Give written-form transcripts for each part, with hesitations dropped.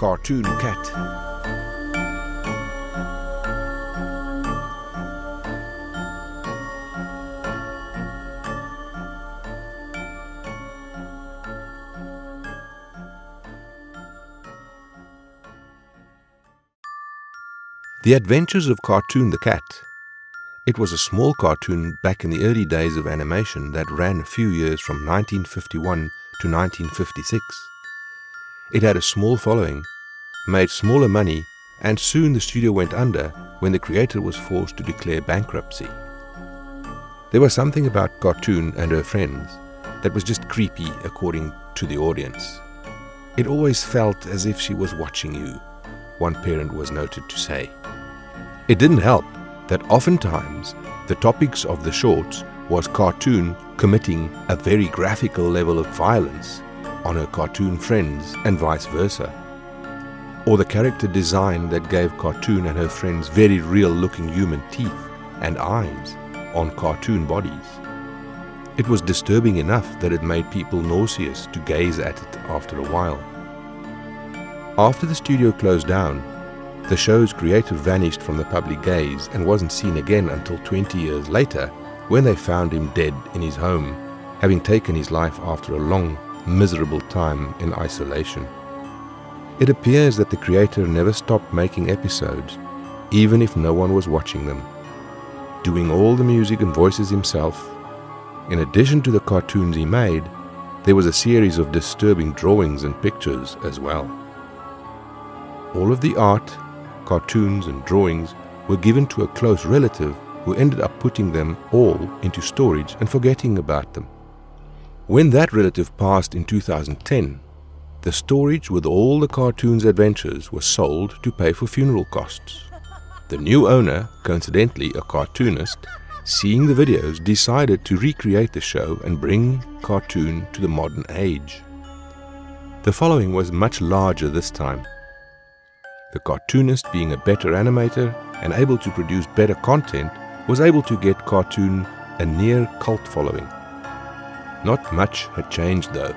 Cartoon Cat. The Adventures of Cartoon the Cat. It was a small cartoon back in the early days of animation that ran a few years from 1951 to 1956. It had a small following, made smaller money, and soon the studio went under when the creator was forced to declare bankruptcy. There was something about Cartoon and her friends that was just creepy according to the audience. It always felt as if she was watching you, one parent was noted to say. It didn't help that oftentimes the topics of the shorts was Cartoon committing a very graphical level of violence on her cartoon friends and vice versa, or the character design that gave Cartoon and her friends very real-looking human teeth and eyes on cartoon bodies. It was disturbing enough that it made people nauseous to gaze at it after a while. After the studio closed down, the show's creator vanished from the public gaze and wasn't seen again until 20 years later, when they found him dead in his home, having taken his life after a long, miserable time in isolation. It appears that the creator never stopped making episodes, even if no one was watching them, doing all the music and voices himself. In addition to the cartoons he made, there was a series of disturbing drawings and pictures as well. All of the art, cartoons and drawings were given to a close relative who ended up putting them all into storage and forgetting about them. When that relative passed in 2010, the storage with all the cartoon's adventures was sold to pay for funeral costs. The new owner, coincidentally a cartoonist, seeing the videos, decided to recreate the show and bring Cartoon to the modern age. The following was much larger this time. The cartoonist, being a better animator and able to produce better content, was able to get Cartoon a near cult following. Not much had changed though.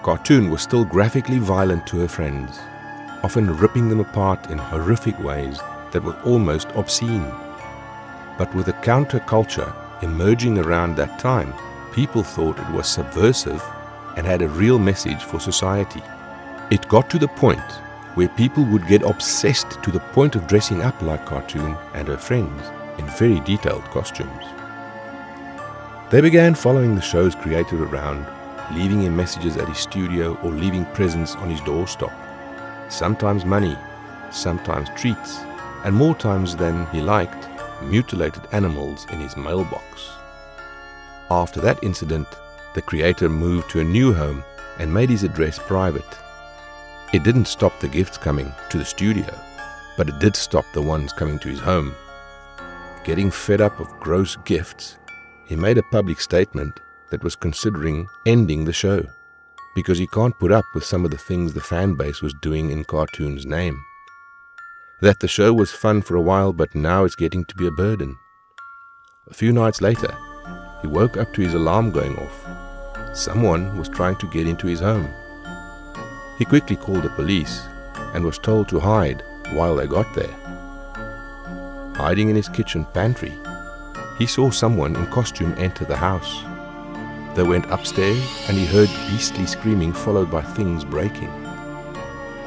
Cartoon was still graphically violent to her friends, often ripping them apart in horrific ways that were almost obscene. But with a counterculture emerging around that time, people thought it was subversive and had a real message for society. It got to the point where people would get obsessed to the point of dressing up like Cartoon and her friends in very detailed costumes. They began following the show's creator around, leaving him messages at his studio or leaving presents on his doorstep. Sometimes money, sometimes treats, and more times than he liked, mutilated animals in his mailbox. After that incident, the creator moved to a new home and made his address private. It didn't stop the gifts coming to the studio, but it did stop the ones coming to his home. Getting fed up of gross gifts, he made a public statement that was considering ending the show because he can't put up with some of the things the fan base was doing in Cartoon's name. That the show was fun for a while, but now it's getting to be a burden. A few nights later, he woke up to his alarm going off. Someone was trying to get into his home. He quickly called the police and was told to hide while they got there. Hiding in his kitchen pantry, he saw someone in costume enter the house. They went upstairs and he heard beastly screaming followed by things breaking.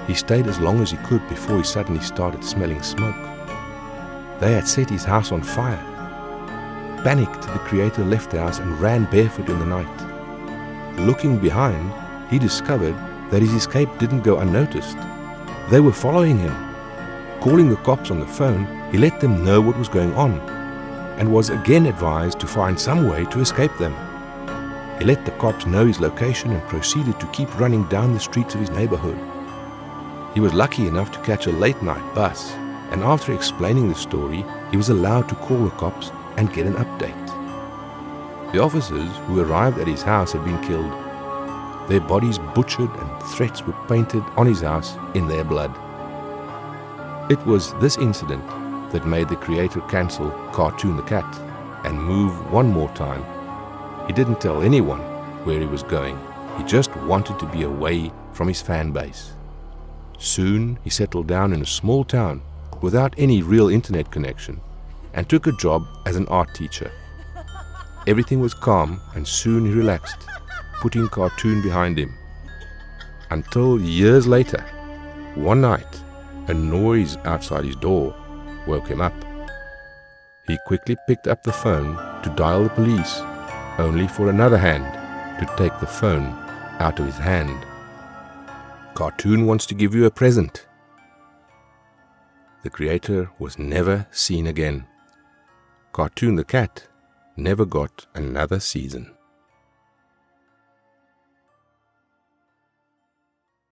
He stayed as long as he could before he suddenly started smelling smoke. They had set his house on fire. Panicked, the creator left the house and ran barefoot in the night. Looking behind, he discovered that his escape didn't go unnoticed. They were following him. Calling the cops on the phone, he let them know what was going on and was again advised to find some way to escape them. He let the cops know his location and proceeded to keep running down the streets of his neighborhood. He was lucky enough to catch a late-night bus, and after explaining the story, he was allowed to call the cops and get an update. The officers who arrived at his house had been killed. Their bodies butchered and threats were painted on his house in their blood. It was this incident that made the creator cancel Cartoon the Cat and move one more time. He didn't tell anyone where he was going. He just wanted to be away from his fan base. Soon he settled down in a small town without any real internet connection and took a job as an art teacher. Everything was calm and soon he relaxed, putting cartoon behind him. Until years later, one night, a noise outside his door woke him up. He quickly picked up the phone to dial the police, only for another hand to take the phone out of his hand. Cartoon wants to give you a present. The creator was never seen again. Cartoon the cat never got another season.